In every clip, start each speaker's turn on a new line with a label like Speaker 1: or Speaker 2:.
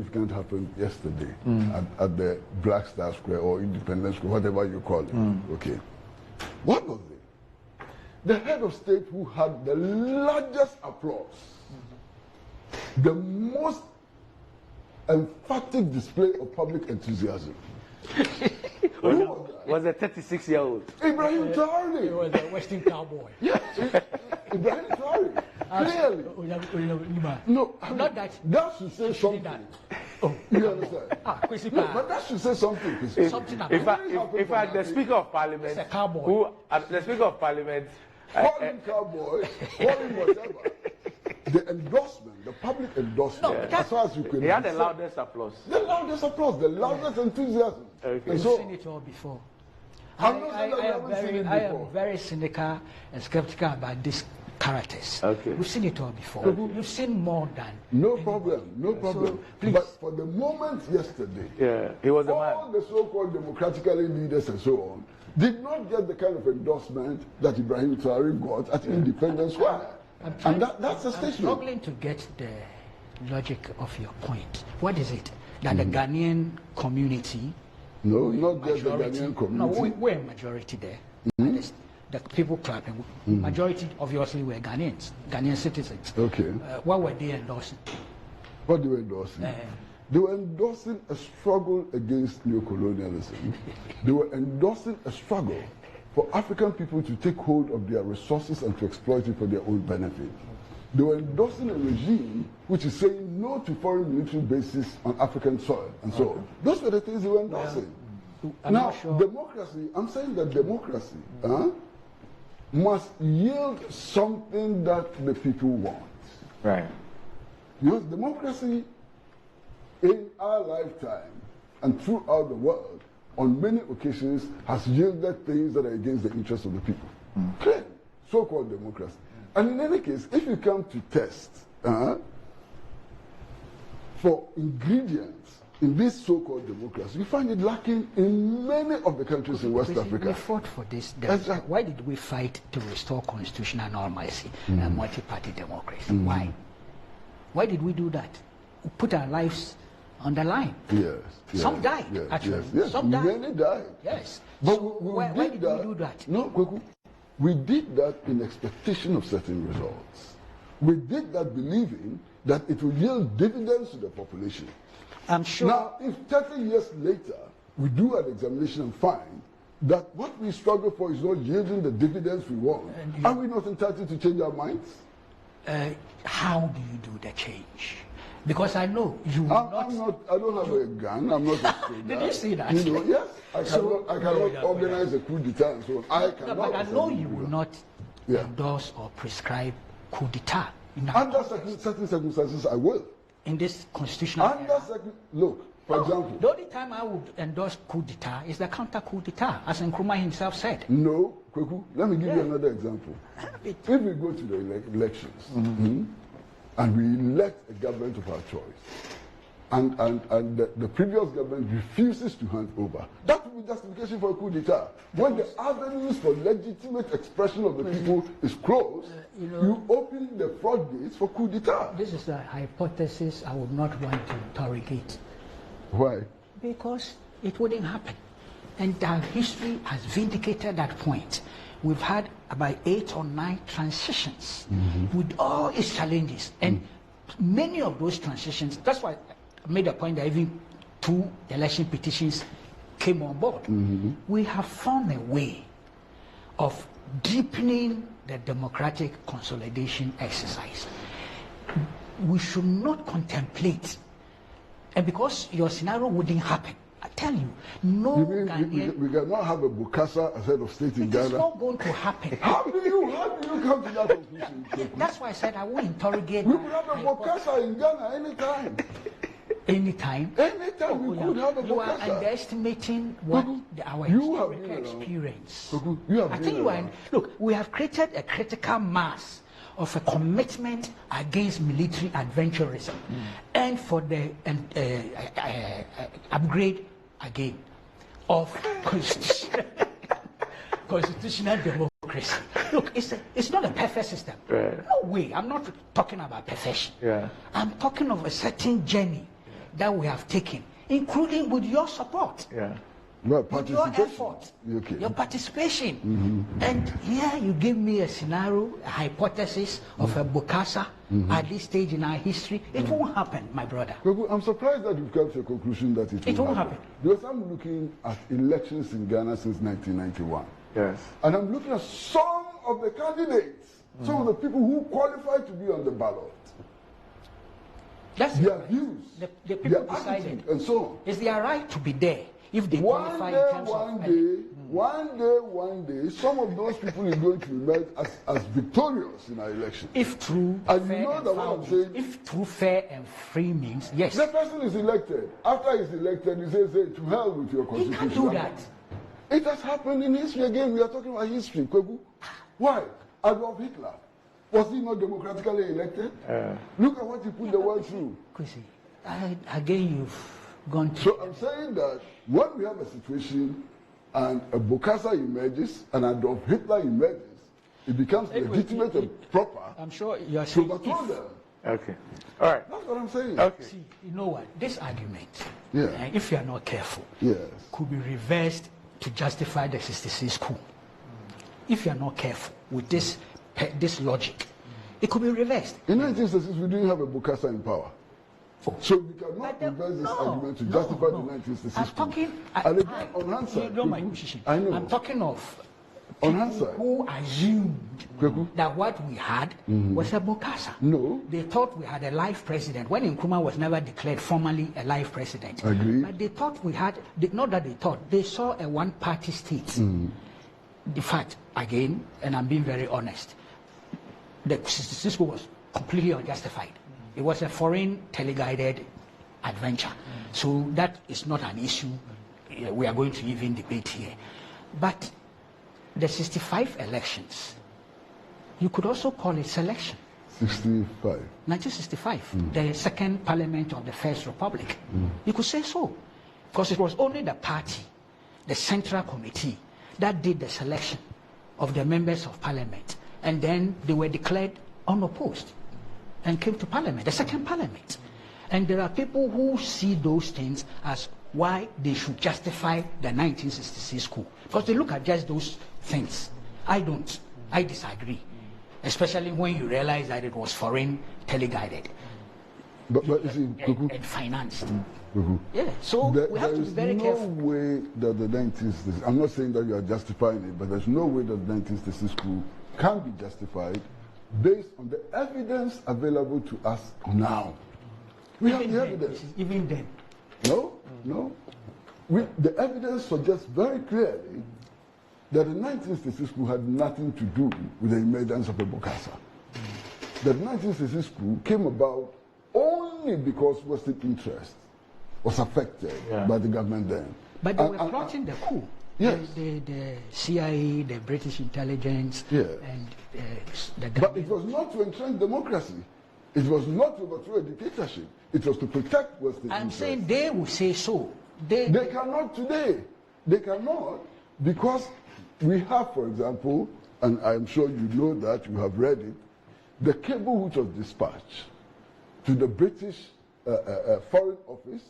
Speaker 1: significant happened yesterday at the Black Star Square or Independence Square, whatever you call it. Okay. What was it? The head of state who had the largest applause, the most emphatic display of public enthusiasm.
Speaker 2: Was a 36-year-old.
Speaker 1: Ibrahim Traore.
Speaker 3: He was a Western cowboy.
Speaker 1: Yes, Ibrahim Traore. Clearly. No,
Speaker 3: not that.
Speaker 1: That should say something.
Speaker 3: Oh,
Speaker 1: you understand?
Speaker 3: Kwasi,
Speaker 1: no, but that should say something.
Speaker 3: Something
Speaker 2: in fact, the Speaker of Parliament, the Speaker of Parliament,
Speaker 1: call him cowboy, call him whatever. The endorsement, the public endorsement, as far as you can.
Speaker 2: He had the loudest applause.
Speaker 1: The loudest applause, the loudest enthusiasm.
Speaker 3: Okay. We've seen it all before. I am very cynical and skeptical about these characters.
Speaker 2: Okay.
Speaker 3: We've seen it all before. Okay. We've seen more than.
Speaker 1: No problem, no problem.
Speaker 3: So,
Speaker 1: but for the moment yesterday,
Speaker 2: he was
Speaker 1: all the so-called democratically leaders and so on did not get the kind of endorsement that Ibrahim Traore got at Independence Square. And that's a statement.
Speaker 3: I'm struggling to get the logic of your point. What is it? That the Ghanaian community...
Speaker 1: No, not just the Ghanaian community.
Speaker 3: No, we're a majority there. The people clapping. Majority, obviously, were Ghanaians, Ghanaian citizens.
Speaker 1: Okay.
Speaker 3: What were they endorsing?
Speaker 1: What they were endorsing? They were endorsing a struggle against neocolonialism. They were endorsing a struggle for African people to take hold of their resources and to exploit it for their own benefit. They were endorsing a regime which is saying no to foreign military bases on African soil and so on. Those were the things they were endorsing. Now, democracy, I'm saying that democracy must yield something that the people want.
Speaker 2: Right.
Speaker 1: Because democracy in our lifetime and throughout the world on many occasions has yielded things that are against the interests of the people. Clearly, so-called democracy. And in any case, if you come to test for ingredients in this so-called democracy, you find it lacking in many of the countries in West Africa.
Speaker 3: We fought for this. Why did we fight to restore constitutional normalcy and multi-party democracy? Why? Why did we do that? We put our lives on the line.
Speaker 1: Yes.
Speaker 3: Some died, actually.
Speaker 1: Yes.
Speaker 3: Some died.
Speaker 1: Many died.
Speaker 3: Yes.
Speaker 1: But
Speaker 3: so why did we do that?
Speaker 1: No, Kwaku. We did that in expectation of certain results. We did that believing that it will yield dividends to the population.
Speaker 3: I'm sure.
Speaker 1: Now, if 30 years later we do an examination and find that what we struggle for is not yielding the dividends we want, are we not entitled to change our minds?
Speaker 3: How do you do the change? Because I know you will
Speaker 1: I don't have a gun. I'm not a soldier.
Speaker 3: Did you see that?
Speaker 1: You know, yes. I cannot organize a coup d'etat and so on. I cannot.
Speaker 3: But I know you will not endorse or prescribe coup d'etat.
Speaker 1: Under certain circumstances, I will.
Speaker 3: In this constitutional
Speaker 1: look, for example.
Speaker 3: The only time I would endorse coup d'etat is the counter coup d'etat, as Nkrumah himself said.
Speaker 1: No, Kwaku, let me give you another example. If we go to the elections, and we elect a government of our choice, and the previous government refuses to hand over, that will be justification for a coup d'etat. When the avenues for legitimate expression of the people is closed, you open the floodgates for coup d'etat.
Speaker 3: This is a hypothesis I would not want to interrogate.
Speaker 1: Why?
Speaker 3: Because it wouldn't happen. And our history has vindicated that point. We've had about 8 or 9 transitions with all its challenges. And many of those transitions, that's why I made a point that even 2 election petitions came on board. We have found a way of deepening the democratic consolidation exercise. We should not contemplate, and because your scenario wouldn't happen, I tell you, no Ghanaian...
Speaker 1: We cannot have a Bukasa as head of state in Ghana.
Speaker 3: It's not going to happen.
Speaker 1: How do you come to that conclusion?
Speaker 3: That's why I said I will interrogate...
Speaker 1: We could have a Bukasa in Ghana anytime.
Speaker 3: Anytime?
Speaker 1: Anytime we could have a Bukasa.
Speaker 3: You are underestimating what our historical experience. I think you are... Look, we have created a critical mass of a commitment against military adventurism and for the upgrade again of constitutional democracy. Look, it's not a perfect system. No way. I'm not talking about perfection. I'm talking of a certain journey that we have taken, including with your support.
Speaker 2: Yeah.
Speaker 1: Well,
Speaker 3: With your effort, your participation. And here you give me a scenario, a hypothesis of a Bokassa at this stage in our history. It won't happen, my brother.
Speaker 1: I'm surprised that you've come to a conclusion that it won't happen. Because I'm looking at elections in Ghana since 1991.
Speaker 2: Yes.
Speaker 1: And I'm looking at some of the candidates, some of the people who qualified to be on the ballot.
Speaker 3: That's
Speaker 1: their views,
Speaker 3: the people
Speaker 1: their
Speaker 3: decided,
Speaker 1: and so on.
Speaker 3: It's their right to be there. If they qualify in terms
Speaker 1: one day, some of those people are going to emerge as victorious in our election.
Speaker 3: If true,
Speaker 1: and you know that what I'm saying.
Speaker 3: If true, fair, and free means yes.
Speaker 1: The person is elected. After he's elected, he says, "Hey, to hell with your constitution."
Speaker 3: He can't do that.
Speaker 1: It has happened in history again. We are talking about history, Kwaku. Why? Adolf Hitler, was he not democratically elected? Look at what he put the world through.
Speaker 3: Kwasi, again you've gone to...
Speaker 1: So I'm saying that when we have a situation and a Bokassa emerges and Adolf Hitler emerges, it becomes legitimate and proper.
Speaker 3: I'm sure you are saying...
Speaker 2: Okay. All right.
Speaker 1: That's what I'm saying.
Speaker 2: Okay.
Speaker 3: See, you know what? This argument,
Speaker 1: yeah,
Speaker 3: if you are not careful,
Speaker 1: yes,
Speaker 3: could be reversed to justify the 66 coup. If you are not careful with this logic, it could be reversed.
Speaker 1: In 1966, we didn't have a Bokassa in power. So we cannot reverse this argument to justify the 1966
Speaker 3: I'm talking...
Speaker 1: And again, on hindsight,
Speaker 3: you know my position.
Speaker 1: I know.
Speaker 3: I'm talking of
Speaker 1: on
Speaker 3: people
Speaker 1: hindsight
Speaker 3: who assumed that what we had was a Bokassa.
Speaker 1: No.
Speaker 3: They thought we had a life president when Nkrumah was never declared formally a life president.
Speaker 1: Agreed.
Speaker 3: But they thought we had, not that they thought, they saw a one-party state. The fact, again, and I'm being very honest, the 66 coup was completely unjustified. It was a foreign teleguided adventure. So that is not an issue we are going to even debate here. But the 65 elections, you could also call it selection. 1965, the second parliament of the First Republic. You could say so. Because it was only the party, the Central Committee, that did the selection of the members of parliament. And then they were declared unopposed and came to parliament, the second parliament. And there are people who see those things as why they should justify the 1966 coup. Because they look at just those things. I don't. I disagree. Especially when you realize that it was foreign teleguided.
Speaker 1: But you see,
Speaker 3: and financed. Yeah, so we have to be very careful.
Speaker 1: There's no way that the 1966, I'm not saying that you are justifying it, but there's no way that the 1966 coup can be justified based on the evidence available to us now. We have the evidence.
Speaker 3: Even then.
Speaker 1: No. The evidence suggests very clearly that the 1966 coup had nothing to do with the emergence of a Bokassa. The 1966 coup came about only because Western interest was affected by the government then.
Speaker 3: But they were plotting the coup.
Speaker 1: Yes.
Speaker 3: The CIA, the British intelligence, and the government.
Speaker 1: But it was not to entrench democracy. It was not to overthrow a dictatorship. It was to protect Western
Speaker 3: I'm
Speaker 1: interest.
Speaker 3: saying they will say so. They
Speaker 1: cannot today. They cannot, because we have, for example, and I'm sure you know that, you have read it, the cable which was dispatched to the British Foreign Office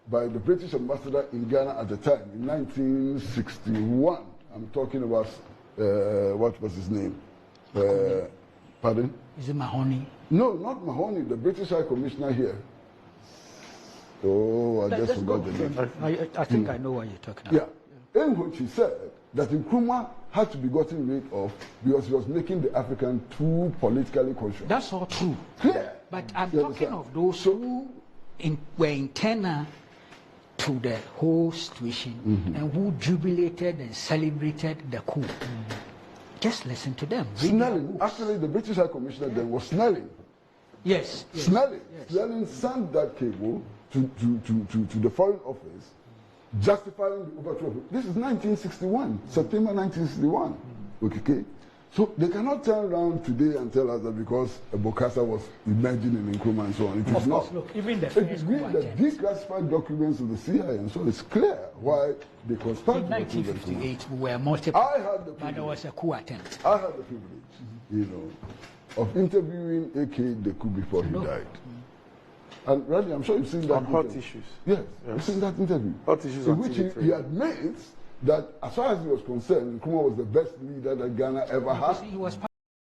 Speaker 1: by the British ambassador in Ghana at the time, in 1961. I'm talking about, what was his name? Pardon?
Speaker 3: Is it Mahoney?
Speaker 1: No, not Mahoney, the British High Commissioner here. Oh, I just forgot the name.
Speaker 3: I think I know what you're talking about.
Speaker 1: Yeah. In which he said that Nkrumah had to be gotten rid of because he was making the African too politically conscious.
Speaker 3: That's all true.
Speaker 1: Clear.
Speaker 3: But I'm talking of those who were internal to the whole situation and who jubilated and celebrated the coup. Just listen to them.
Speaker 1: Snelling. Actually, the British High Commissioner then was Snelling.
Speaker 3: Yes.
Speaker 1: Snelling. Snelling sent that cable to the Foreign Office, justifying the overthrow. This is 1961, September 1961. Okay. So they cannot turn around today and tell us that because a Bokassa was emerging in Nkrumah and so on. It is not.
Speaker 3: Look, even the
Speaker 1: it is read that these classified documents of the CIA and so on, it's clear why they conspired.
Speaker 3: In 1958, we were multiple.
Speaker 1: I had the privilege.
Speaker 3: But there was a coup attempt.
Speaker 1: I had the privilege, of interviewing AK the coup before he died. And Randy, I'm sure you've seen that
Speaker 2: on hot
Speaker 1: interview.
Speaker 2: issues.
Speaker 1: Yes, you've seen that interview.
Speaker 2: Hot issues
Speaker 1: in
Speaker 2: on
Speaker 1: which
Speaker 2: TV3.
Speaker 1: he admits that as far as he was concerned, Nkrumah was the best leader that Ghana ever had.
Speaker 3: He was